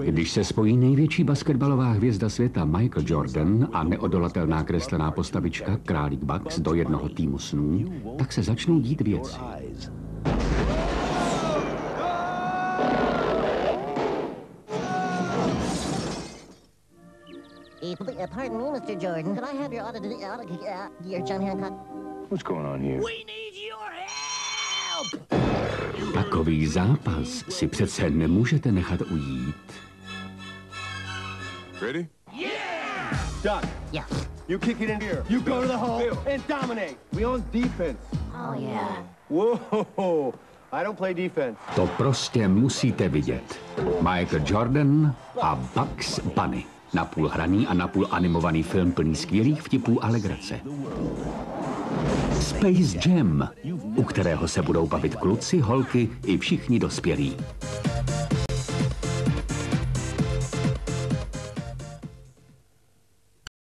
Když se spojí největší basketbalová hvězda světa Michael Jordan a neodolatelná kreslená postavička králík Bugs do jednoho týmu snů, tak se začnou dít věci. Pardon me, Mr. Jordan. Could I have your John Hancock? What's going on here? We need your help! Takový zápas si přece nemůžete nechat ujít. Ready? Yeah! Doc. Yeah. You kick it in here. You go to the hole and dominate. We on defense. Oh, yeah. Whoa. I don't play defense. To prostě musíte vidět. Michael Jordan a Bugs Bunny. Napůl hraný a napůl animovaný film plný skvělých vtipů a legrace. Space Jam, u kterého se budou bavit kluci, holky i všichni dospělí.